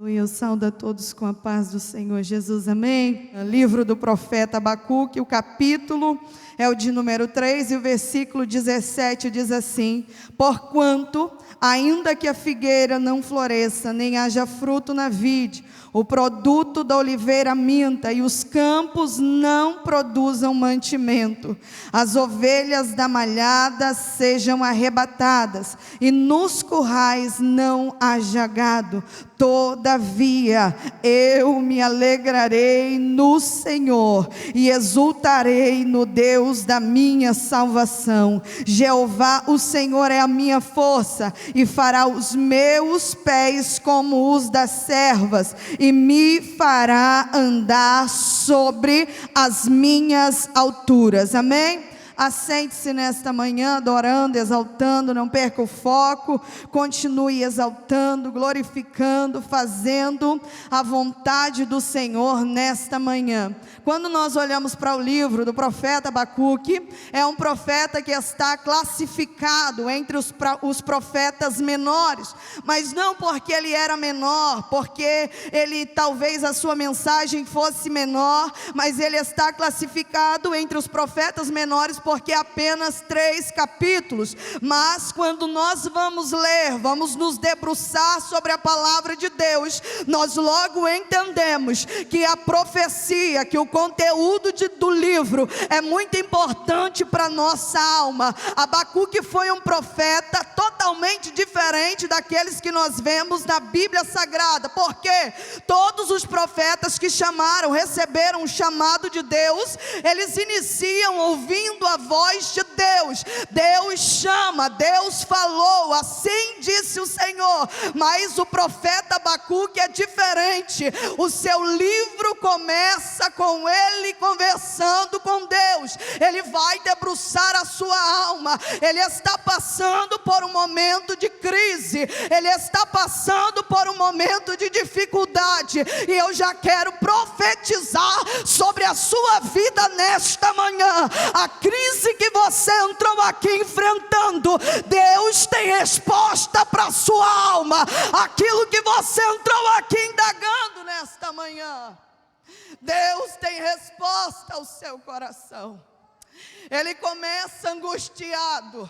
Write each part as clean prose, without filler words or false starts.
E eu saúdo a todos com a paz do Senhor Jesus, amém? Livro do profeta Abacuque, o capítulo é o de número 3 e o versículo 17 diz assim: porquanto, ainda que a figueira não floresça, nem haja fruto na vide, o produto da oliveira minta, e os campos não produzam mantimento, as ovelhas da malhada sejam arrebatadas, e nos currais não haja gado, todavia eu me alegrarei no Senhor, e exultarei no Deus da minha salvação. Jeová, o Senhor é a minha força, e fará os meus pés como os das servas, e me fará andar sobre as minhas alturas, amém? Assente-se nesta manhã, adorando, exaltando, não perca o foco, continue exaltando, glorificando, fazendo a vontade do Senhor nesta manhã. Quando nós olhamos para o livro do profeta Abacuque, é um profeta que está classificado entre os profetas menores, mas não porque ele era menor, porque ele talvez a sua mensagem fosse menor, mas ele está classificado entre os profetas menores porque apenas 3 capítulos, mas quando nós vamos ler, vamos nos debruçar sobre a palavra de Deus, nós logo entendemos que a profecia, que o conteúdo do livro é muito importante para a nossa alma. Abacuque foi um profeta totalmente diferente daqueles que nós vemos na Bíblia Sagrada, porque todos os profetas que receberam um chamado de Deus, eles iniciam ouvindo a voz de Deus. Deus chama, Deus falou, assim disse o Senhor. Mas o profeta Abacuque é diferente. O seu livro começa com ele conversando com Deus. Ele vai debruçar a sua alma. Ele está passando por um momento de crise, ele está passando por um momento de dificuldade, e eu já quero profetizar sobre a sua vida nesta manhã. A crise que você entrou aqui enfrentando, Deus tem resposta para a sua alma. Aquilo que você entrou aqui indagando nesta manhã, Deus tem resposta ao seu coração. Ele começa angustiado,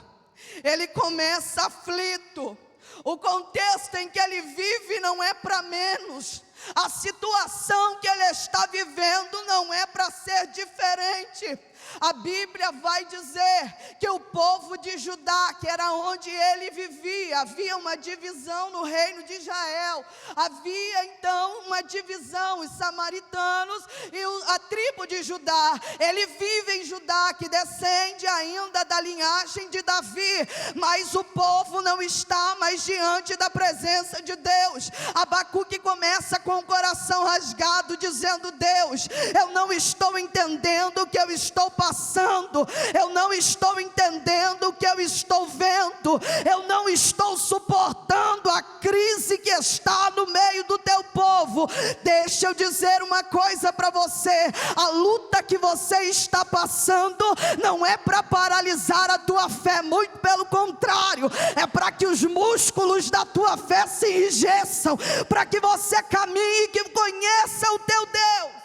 ele começa aflito. O contexto em que ele vive não é para menos. A situação que ele está vivendo não é para ser diferente. A Bíblia vai dizer que o povo de Judá, que era onde ele vivia, havia uma divisão no reino de Israel. Havia então uma divisão, os samaritanos e a tribo de Judá. Ele vive em Judá, que descende ainda da linhagem de Davi, mas o povo não está mais diante da presença de Deus. Abacuque começa com o coração rasgado, dizendo: Deus, eu não estou entendendo o que eu estou passando, eu não estou entendendo o que eu estou vendo, eu não estou suportando a crise que está no meio do teu povo. Deixa eu dizer uma coisa para você: a luta que você está passando não é para paralisar a tua fé, muito pelo contrário, é para que os músculos da tua fé se enrijeçam, para que você caminhe e que conheça o teu Deus.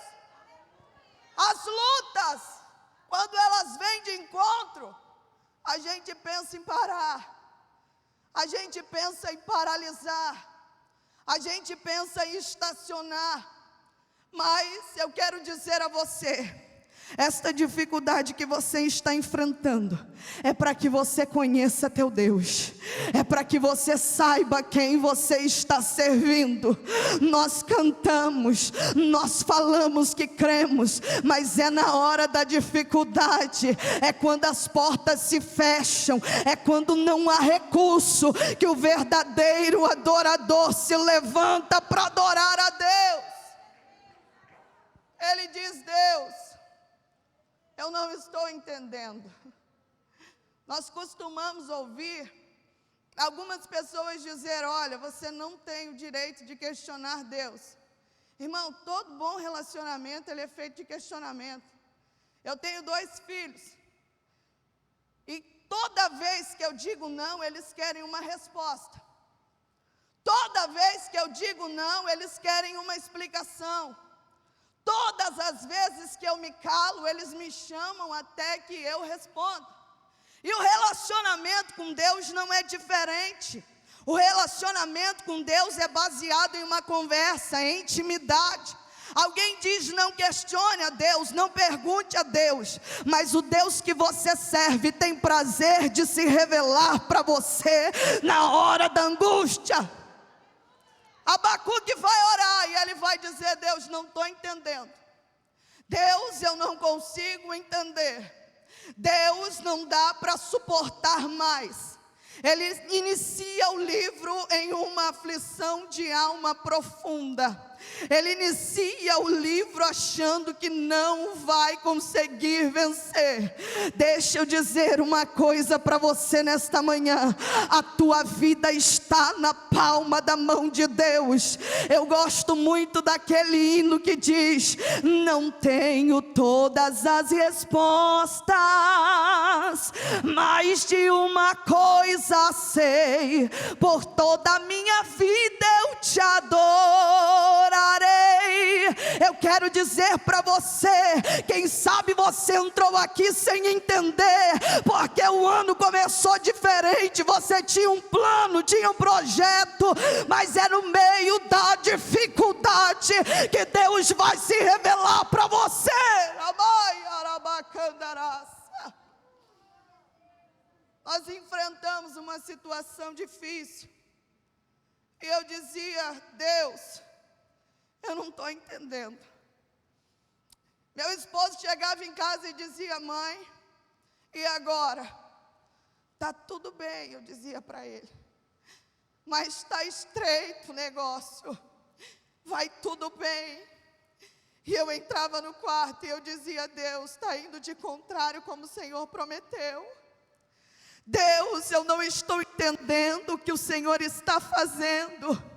As lutas, quando elas vêm de encontro, a gente pensa em parar, a gente pensa em paralisar, a gente pensa em estacionar. Mas eu quero dizer a você, esta dificuldade que você está enfrentando é para que você conheça teu Deus, é para que você saiba quem você está servindo. Nós cantamos, nós falamos que cremos, mas é na hora da dificuldade, é quando as portas se fecham, é quando não há recurso, que o verdadeiro adorador se levanta para adorar a Deus. Ele diz: Deus, eu não estou entendendo. Nós costumamos ouvir algumas pessoas dizer: olha, você não tem o direito de questionar Deus. Irmão, todo bom relacionamento ele é feito de questionamento. Eu tenho 2 filhos, e toda vez que eu digo não, eles querem uma resposta. Toda vez que eu digo não, eles querem uma explicação. Todas as vezes que eu me calo, eles me chamam até que eu responda. E o relacionamento com Deus não é diferente. O relacionamento com Deus é baseado em uma conversa, em intimidade. Alguém diz: não questione a Deus, não pergunte a Deus, mas o Deus que você serve tem prazer de se revelar para você na hora da angústia. Abacuque vai orar e ele vai dizer: Deus, não estou entendendo. Deus, eu não consigo entender. Deus, não dá para suportar mais. Ele inicia o livro em uma aflição de alma profunda. Ele inicia o livro achando que não vai conseguir vencer. Deixa eu dizer uma coisa para você nesta manhã: a tua vida está na palma da mão de Deus. Eu gosto muito daquele hino que diz: não tenho todas as respostas, mas de uma coisa sei, por toda a minha vida eu te adorarei. Eu quero dizer para você, quem sabe você entrou aqui sem entender, porque o ano começou diferente, você tinha um plano, tinha um projeto, mas é no meio da dificuldade que Deus vai se revelar para você. Nós enfrentamos uma situação difícil, e eu dizia: Deus, eu não estou entendendo. Meu esposo chegava em casa e dizia: mãe, e agora? Está tudo bem, eu dizia para ele, mas está estreito o negócio, vai tudo bem. E eu entrava no quarto e eu dizia: Deus, está indo de contrário como o Senhor prometeu. Deus, eu não estou entendendo o que o Senhor está fazendo.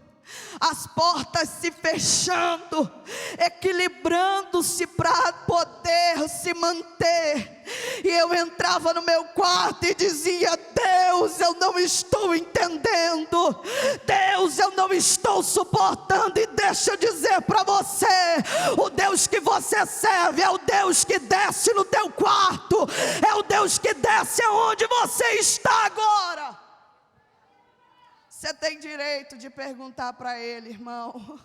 As portas se fechando, equilibrando-se para poder se manter. E eu entrava no meu quarto e dizia: Deus, eu não estou entendendo. Deus, eu não estou suportando. E deixa eu dizer para você, o Deus que você serve é o Deus que desce no teu quarto, é o Deus que desce aonde você está agora. Você tem direito de perguntar para Ele, irmão.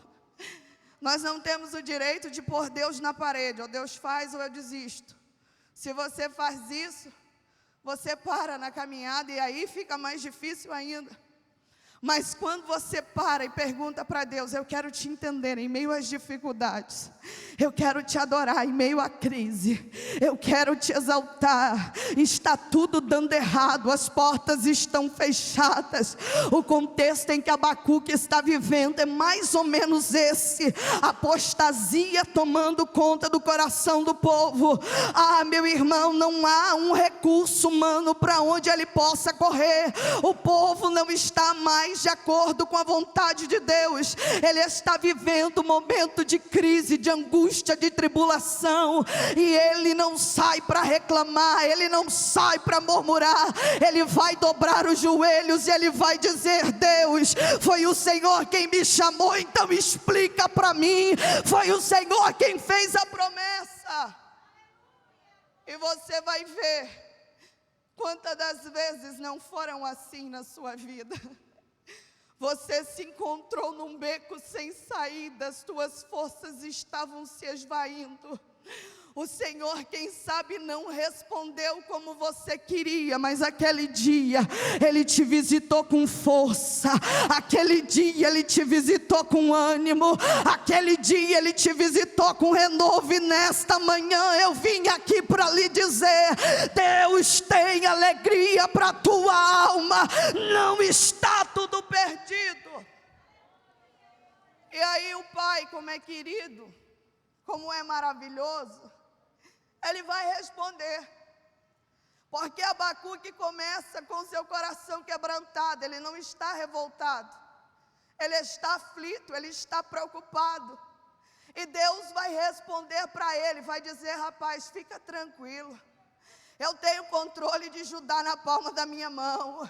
Nós não temos o direito de pôr Deus na parede: ou Deus faz ou eu desisto. Se você faz isso, você para na caminhada, e aí fica mais difícil ainda. Mas quando você para e pergunta para Deus: eu quero te entender em meio às dificuldades, eu quero te adorar em meio à crise, eu quero te exaltar. Está tudo dando errado, as portas estão fechadas. O contexto em que Abacuque está vivendo é mais ou menos esse: apostasia tomando conta do coração do povo. Ah, meu irmão, não há um recurso humano para onde ele possa correr. O povo não está mais de acordo com a vontade de Deus. Ele está vivendo um momento de crise, de angústia, de tribulação, e ele não sai para reclamar, ele não sai para murmurar. Ele vai dobrar os joelhos e ele vai dizer: Deus, foi o Senhor quem me chamou, então explica para mim. Foi o Senhor quem fez a promessa. E você vai ver quantas das vezes não foram assim na sua vida. Você se encontrou num beco sem saída, as tuas forças estavam se esvaindo. O Senhor, quem sabe, não respondeu como você queria, mas aquele dia Ele te visitou com força, aquele dia Ele te visitou com ânimo, aquele dia Ele te visitou com renovo. E nesta manhã eu vim aqui para lhe dizer: Deus tem alegria para a tua alma, não está tudo perdido. E aí o Pai, como é querido, como é maravilhoso, Ele vai responder. Porque Abacuque começa com seu coração quebrantado. Ele não está revoltado, ele está aflito, ele está preocupado. E Deus vai responder para ele, vai dizer: rapaz, fica tranquilo, eu tenho controle de Judá na palma da minha mão.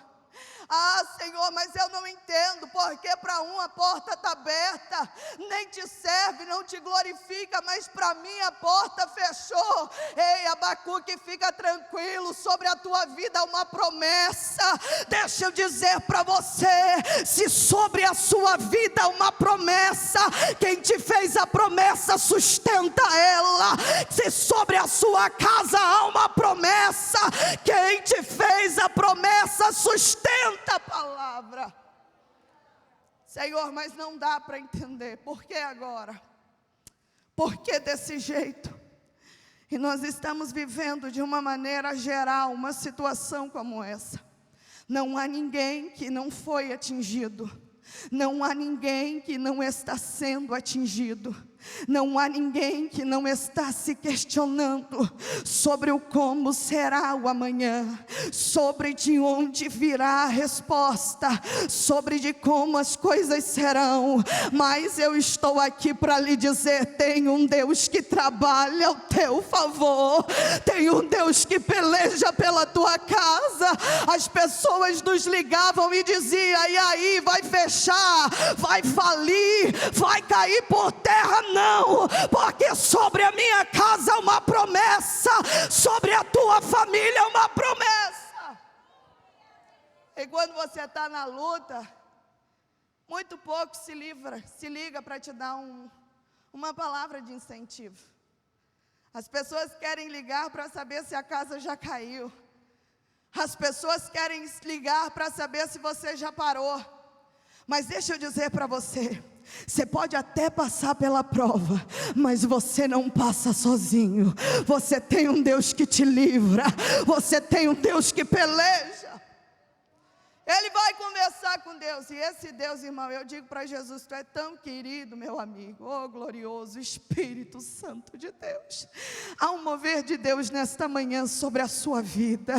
Ah, Senhor, mas eu não entendo, porque para um a porta está aberta, nem te serve, não te glorifica, mas para mim a porta fechou. Ei, Abacuque, fica tranquilo, sobre a tua vida há uma promessa. Deixa eu dizer para você, se sobre a sua vida há uma promessa, quem te fez a promessa sustenta ela. Se sobre a sua casa há uma promessa, quem te fez a promessa sustenta a palavra. Senhor, mas não dá para entender, por que agora? Por que desse jeito? E nós estamos vivendo de uma maneira geral uma situação como essa. Não há ninguém que não foi atingido, não há ninguém que não está sendo atingido, não há ninguém que não está se questionando sobre o como será o amanhã, sobre de onde virá a resposta, sobre de como as coisas serão. Mas eu estou aqui para lhe dizer, tem um Deus que trabalha ao teu favor, tem um Deus que peleja pela tua casa. As pessoas nos ligavam e diziam, e aí, vai fechar, vai falir, vai cair por terra? Não, porque sobre a minha casa há uma promessa, sobre a tua família há uma promessa. E quando você está na luta, muito pouco se liga para te dar uma palavra de incentivo. As pessoas querem ligar para saber se a casa já caiu, as pessoas querem ligar para saber se você já parou. Mas deixa eu dizer para você, você pode até passar pela prova, mas você não passa sozinho. Você tem um Deus que te livra, você tem um Deus que peleja. Ele vai conversar com Deus, e esse Deus, irmão, eu digo para Jesus, tu é tão querido, meu amigo, oh glorioso Espírito Santo de Deus. Há um mover de Deus nesta manhã sobre a sua vida,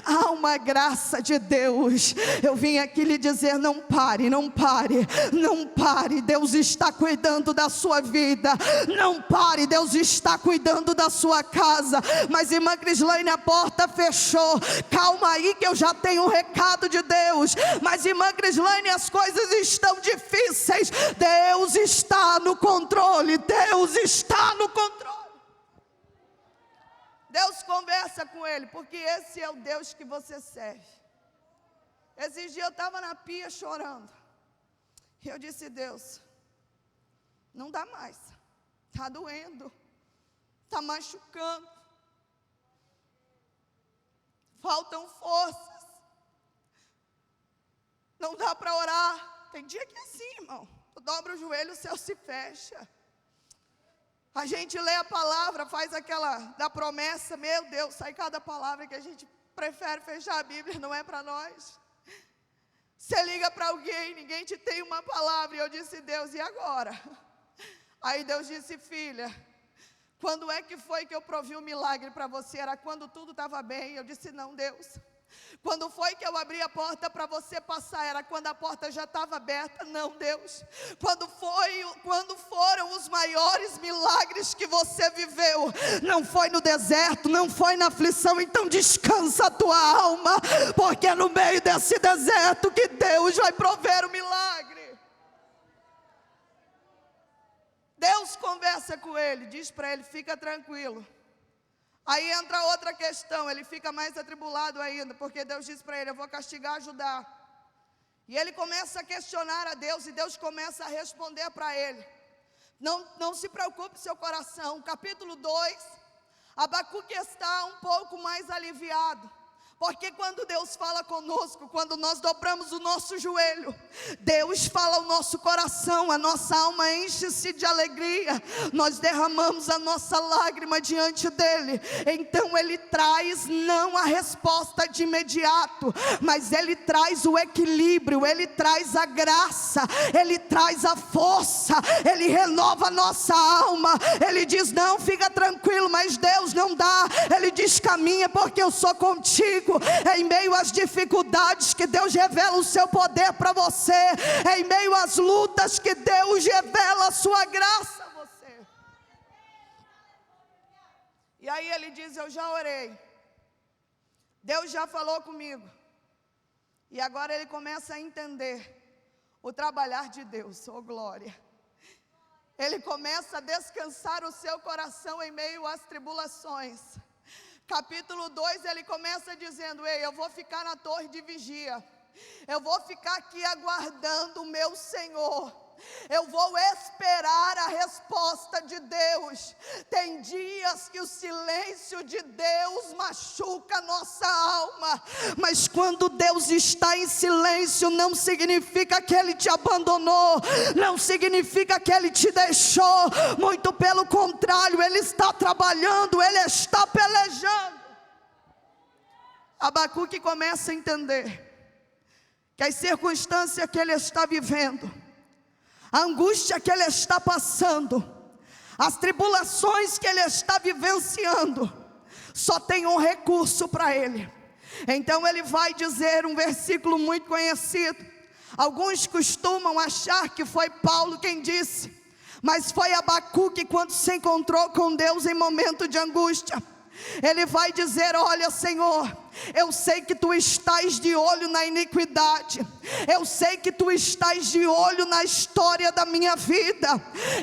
há uma graça de Deus. Eu vim aqui lhe dizer, não pare, não pare, não pare. Deus está cuidando da sua vida, não pare, Deus está cuidando da sua casa. Mas irmã Crislaine, a porta fechou, calma aí que eu já tenho um recado de Deus. Mas irmã Crislaine, as coisas estão difíceis, Deus está no controle, Deus está no controle. Deus conversa com ele, porque esse é o Deus que você serve. Esses dias eu estava na pia chorando, e eu disse, Deus, não dá mais, está doendo, está machucando, faltam forças, não dá para orar. Tem dia que é assim, irmão, tu dobra o joelho, o céu se fecha. A gente lê a palavra, faz aquela da promessa, meu Deus, sai cada palavra que a gente prefere fechar a Bíblia, não é para nós. Você liga para alguém, ninguém te tem uma palavra, e eu disse, Deus, e agora? Aí Deus disse, filha, quando é que foi que eu provi um milagre para você? Era quando tudo estava bem? Eu disse, não, Deus. Quando foi que eu abri a porta para você passar? Era quando a porta já estava aberta? Não, Deus. Quando foram os maiores milagres que você viveu? Não foi no deserto, não foi na aflição. Então descansa a tua alma, porque é no meio desse deserto que Deus vai prover o milagre. Deus conversa com ele, diz para ele, fica tranquilo. Aí entra outra questão, ele fica mais atribulado ainda, porque Deus diz para ele, eu vou castigar Judá. E ele começa a questionar a Deus, e Deus começa a responder para ele. Não se preocupe seu coração. Capítulo 2, Abacuque está um pouco mais aliviado. Porque quando Deus fala conosco, quando nós dobramos o nosso joelho, Deus fala ao nosso coração, a nossa alma enche-se de alegria, nós derramamos a nossa lágrima diante dEle. Então Ele traz não a resposta de imediato, mas Ele traz o equilíbrio, Ele traz a graça, Ele traz a força, Ele renova a nossa alma. Ele diz, não, fica tranquilo, mas Deus não dá. Ele diz, caminha porque eu sou contigo. É em meio às dificuldades que Deus revela o seu poder para você. É em meio às lutas que Deus revela a sua graça a você. E aí ele diz, eu já orei, Deus já falou comigo, E agora ele começa a entender o trabalhar de Deus, oh glória. Ele começa a descansar o seu coração em meio às tribulações. Capítulo 2, ele começa dizendo: ei, eu vou ficar na torre de vigia, eu vou ficar aqui aguardando o meu Senhor, eu vou esperar a resposta de Deus. Tem dias que o silêncio de Deus machuca a nossa alma, mas quando Deus está em silêncio, não significa que Ele te abandonou, não significa que Ele te deixou, muito pelo contrário, Ele está trabalhando, Ele está pelejando. Abacuque começa a entender que as circunstâncias que ele está vivendo, a angústia que ele está passando, as tribulações que ele está vivenciando, só tem um recurso para ele. Então ele vai dizer um versículo muito conhecido. Alguns costumam achar que foi Paulo quem disse, mas foi Abacuque quando se encontrou com Deus em momento de angústia. Ele vai dizer: olha, Senhor, eu sei que Tu estás de olho na iniquidade, eu sei que Tu estás de olho na história da minha vida,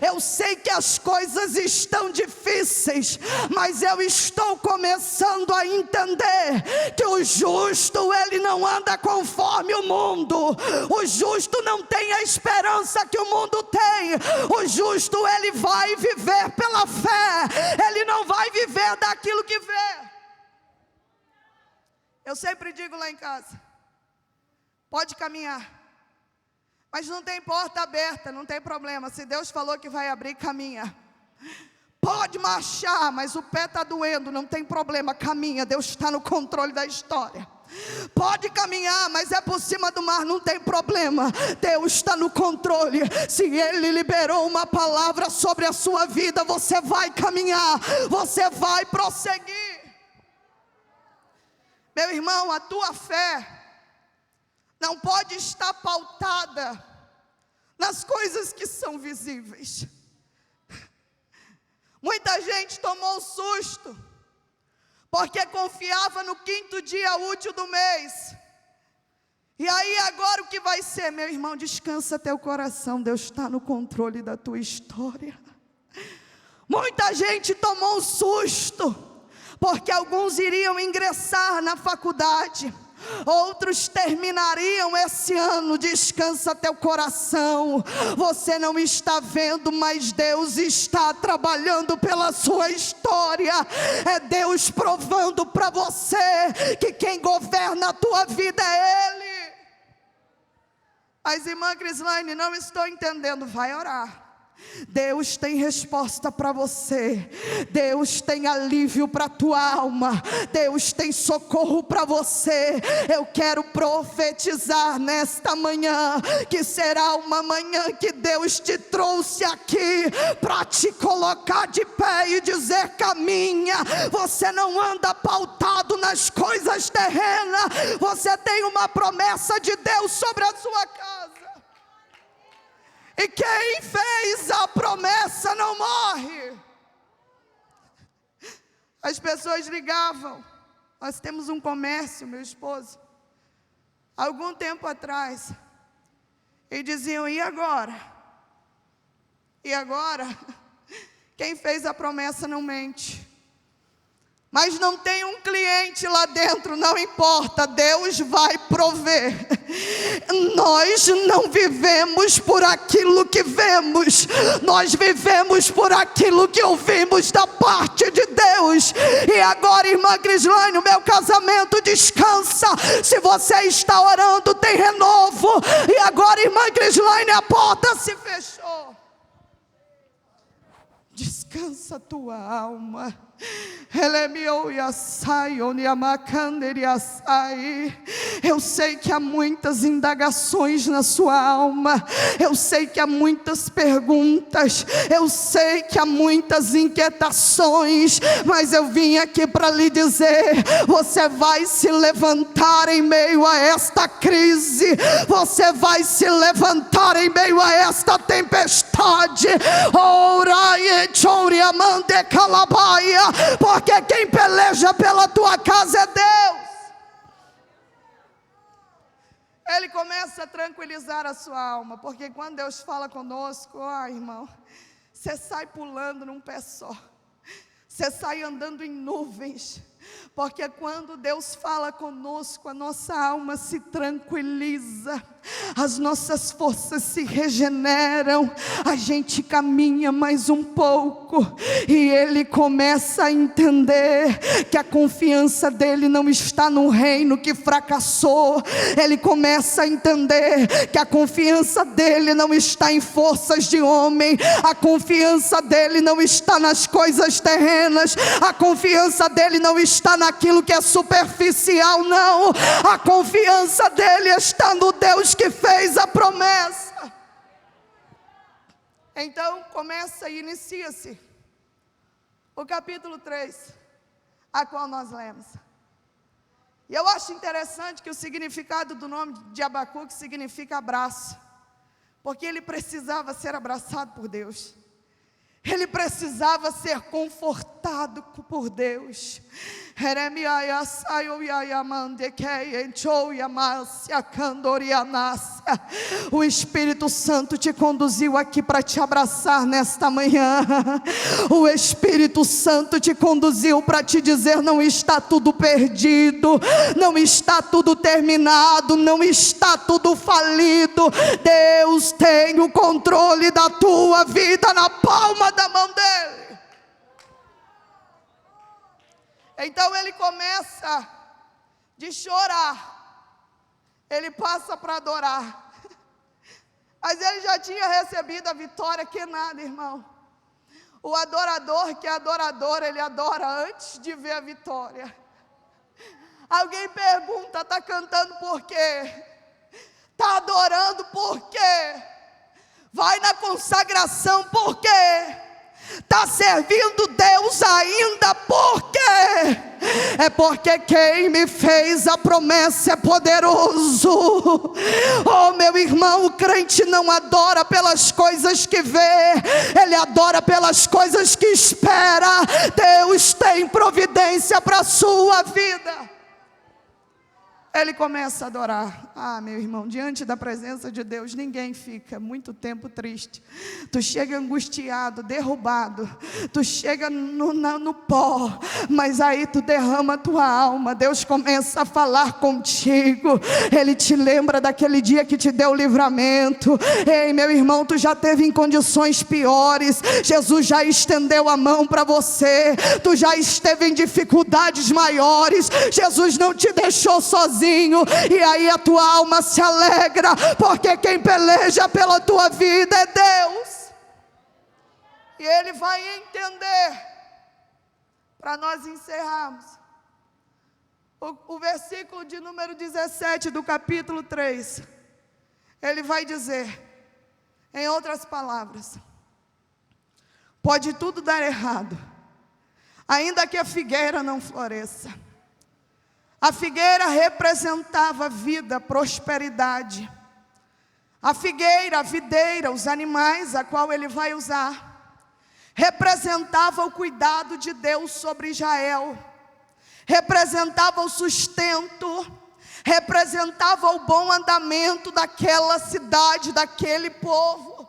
eu sei que as coisas estão difíceis, mas eu estou começando a entender que o justo, ele não anda conforme o mundo, o justo não tem a esperança que o mundo tem, o justo ele vai viver pela fé, ele não vai viver daquilo que vê. Eu sempre digo lá em casa: pode caminhar, mas não tem porta aberta, não tem problema. Se Deus falou que vai abrir, caminha. Pode marchar, mas o pé está doendo, não tem problema, caminha. Deus está no controle da história. Pode caminhar, mas é por cima do mar, não tem problema, Deus está no controle. Se Ele liberou uma palavra sobre a sua vida, você vai caminhar, você vai prosseguir. Meu irmão, a tua fé não pode estar pautada nas coisas que são visíveis. Muita gente tomou susto, porque confiava no 5º dia útil do mês. E aí agora o que vai ser? Meu irmão, descansa teu coração, Deus está no controle da tua história. Muita gente tomou um susto, porque alguns iriam ingressar na faculdade, outros terminariam esse ano. Descansa teu coração, você não está vendo, mas Deus está trabalhando pela sua história. É Deus provando para você que quem governa a tua vida é Ele. Mas irmã Crislaine, não estou entendendo. Vai orar. Deus tem resposta para você, Deus tem alívio para a tua alma, Deus tem socorro para você. Eu quero profetizar nesta manhã, que será uma manhã que Deus te trouxe aqui para te colocar de pé e dizer: caminha. Você não anda pautado nas coisas terrenas, você tem uma promessa de Deus sobre a sua casa. E quem fez a promessa não morre. As pessoas ligavam. Nós temos um comércio, meu esposo, algum tempo atrás, e diziam: e agora? E agora? Quem fez a promessa não mente. Mas não tem um cliente lá dentro, não importa, Deus vai prover. Nós não vivemos por aquilo que vemos, nós vivemos por aquilo que ouvimos da parte de Deus. E agora, irmã Crislaine, o meu casamento descansa. Se você está orando, tem renovo. E agora, irmã Crislaine, a porta se fechou. Descansa a tua alma. Eu sei que há muitas indagações na sua alma, eu sei que há muitas perguntas, eu sei que há muitas inquietações, mas eu vim aqui para lhe dizer: você vai se levantar em meio a esta crise, você vai se levantar em meio a esta tempestade. Porque quem peleja pela tua casa é Deus. Ele começa a tranquilizar a sua alma, porque quando Deus fala conosco, irmão, você sai pulando num pé só, você sai andando em nuvens, porque quando Deus fala conosco, a nossa alma se tranquiliza, as nossas forças se regeneram, a gente caminha mais um pouco, e ele começa a entender que a confiança dele não está no reino que fracassou, ele começa a entender que a confiança dele não está em forças de homem, a confiança dele não está nas coisas terrenas, a confiança dele não está naquilo que é superficial, não, a confiança dele está no Deus que fez a promessa. Então começa e inicia-se o capítulo 3, a qual nós lemos. E eu acho interessante que o significado do nome de Abacuque significa abraço, porque ele precisava ser abraçado por Deus, ele precisava ser confortado por Deus. O Espírito Santo te conduziu aqui para te abraçar nesta manhã. O Espírito Santo te conduziu para te dizer: não está tudo perdido, não está tudo terminado, não está tudo falido. Deus tem o controle da tua vida na palma da mão dele. Então ele começa de chorar, ele passa para adorar, mas ele já tinha recebido a vitória. Que nada, irmão. O adorador que é adorador, ele adora antes de ver a vitória. Alguém pergunta: está cantando por quê? Está adorando por quê? Vai na consagração por quê? Está servindo Deus ainda por quê? É porque quem me fez a promessa é poderoso. Oh, meu irmão, o crente não adora pelas coisas que vê, ele adora pelas coisas que espera. Deus tem providência para a sua vida. Ele começa a adorar. Meu irmão, diante da presença de Deus, ninguém fica muito tempo triste. Tu chega angustiado, derrubado, tu chega no pó, mas aí tu derrama a tua alma. Deus começa a falar contigo. Ele te lembra daquele dia que te deu o livramento. Ei, meu irmão, tu já teve em condições piores, Jesus já estendeu a mão para você. Tu já esteve em dificuldades maiores, Jesus não te deixou sozinho. E aí a tua alma se alegra, porque quem peleja pela tua vida é Deus. E ele vai entender, para nós encerrarmos, o versículo de número 17 do capítulo 3. Ele vai dizer, em outras palavras: pode tudo dar errado, ainda que a figueira não floresça. A figueira representava vida, prosperidade. A figueira, a videira, os animais a qual ele vai usar, representava o cuidado de Deus sobre Israel, representava o sustento, representava o bom andamento daquela cidade, daquele povo.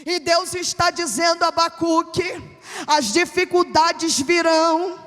E Deus está dizendo a Abacuque: as dificuldades virão,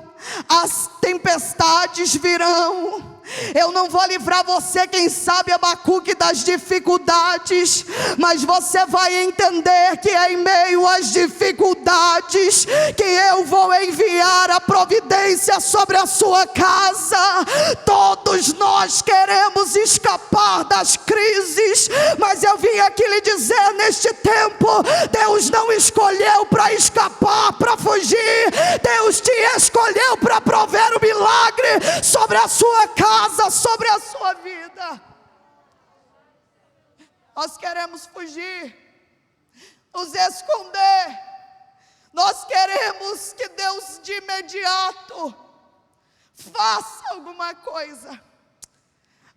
as tempestades virão. Eu não vou livrar você, quem sabe, Abacuque, das dificuldades, mas você vai entender que é em meio às dificuldades que eu vou enviar a providência sobre a sua casa. Todos nós queremos escapar das crises, mas eu vim aqui lhe dizer neste tempo: Deus não escolheu para escapar, para fugir. Deus te escolheu para prover o milagre sobre a sua casa, sobre a sua vida. Nós queremos fugir, nos esconder. Nós queremos que Deus de imediato faça alguma coisa,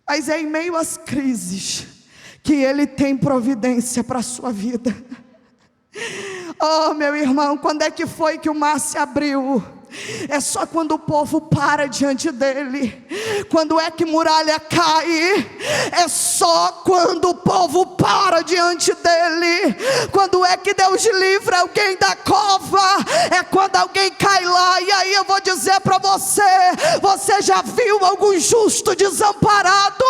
mas é em meio às crises que Ele tem providência para a sua vida. Oh, meu irmão, quando é que foi que o mar se abriu? É só quando o povo para diante dele. Quando é que muralha cai? É só quando o povo para diante dele. Quando é que Deus livra alguém da cova? É quando alguém cai lá. E aí eu vou dizer para você: você já viu algum justo desamparado?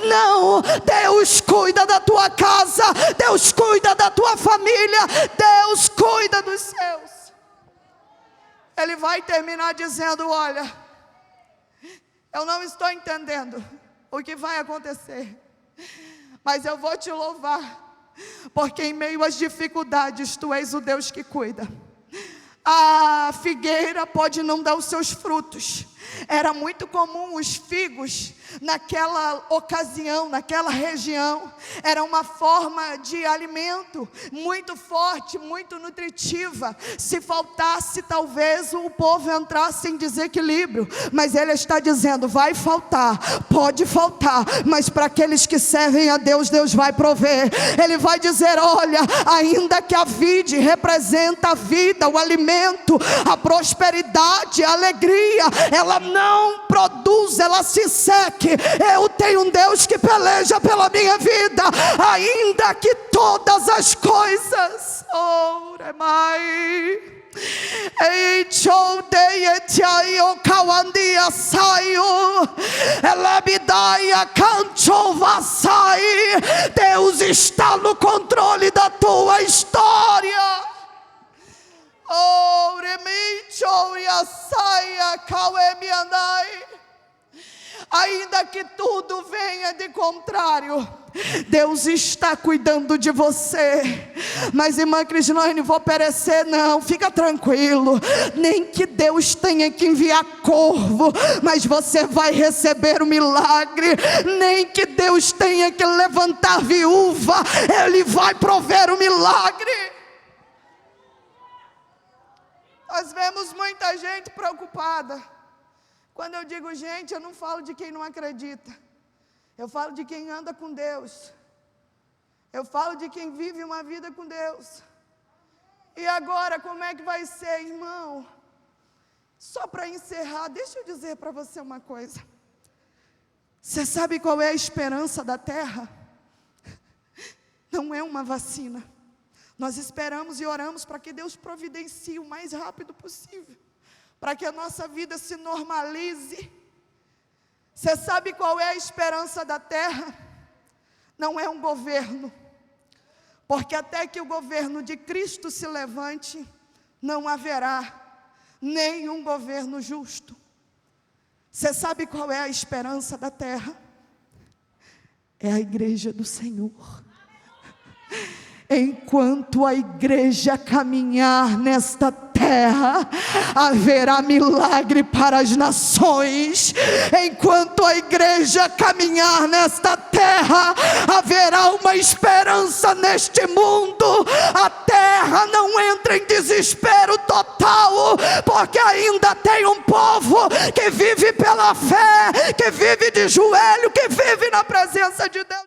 Não. Deus cuida da tua casa, Deus cuida da tua família, Deus cuida dos seus. Ele vai terminar dizendo: olha, eu não estou entendendo o que vai acontecer, mas eu vou te louvar, porque em meio às dificuldades tu és o Deus que cuida. A figueira pode não dar os seus frutos. Era muito comum os figos naquela ocasião, naquela região. Era uma forma de alimento muito forte, muito nutritiva. Se faltasse, talvez o povo entrasse em desequilíbrio. Mas ele está dizendo: vai faltar, pode faltar, mas para aqueles que servem a Deus, Deus vai prover. Ele vai dizer: olha, ainda que a vide representa a vida, o alimento, a prosperidade, a alegria, ela não produz, ela se seque. Eu tenho um Deus que peleja pela minha vida, ainda que todas as coisas, oh, remai, Deus está no controle da tua história. Oh, ainda que tudo venha de contrário, Deus está cuidando de você. Mas irmã Crislane, vou perecer? Não, fica tranquilo. Nem que Deus tenha que enviar corvo, mas você vai receber o milagre. Nem que Deus tenha que levantar viúva, Ele vai prover o milagre. Nós vemos muita gente preocupada. Quando eu digo gente, eu não falo de quem não acredita. Eu falo de quem anda com Deus. Eu falo de quem vive uma vida com Deus. E agora, como é que vai ser, irmão? Só para encerrar, deixa eu dizer para você uma coisa. Você sabe qual é a esperança da terra? Não é uma vacina. Nós esperamos e oramos para que Deus providencie o mais rápido possível, para que a nossa vida se normalize. Você sabe qual é a esperança da terra? Não é um governo, porque até que o governo de Cristo se levante, não haverá nenhum governo justo. Você sabe qual é a esperança da terra? É a igreja do Senhor. Enquanto a igreja caminhar nesta terra, haverá milagre para as nações. Enquanto a igreja caminhar nesta terra, haverá uma esperança neste mundo. A terra não entra em desespero total, porque ainda tem um povo que vive pela fé, que vive de joelho, que vive na presença de Deus.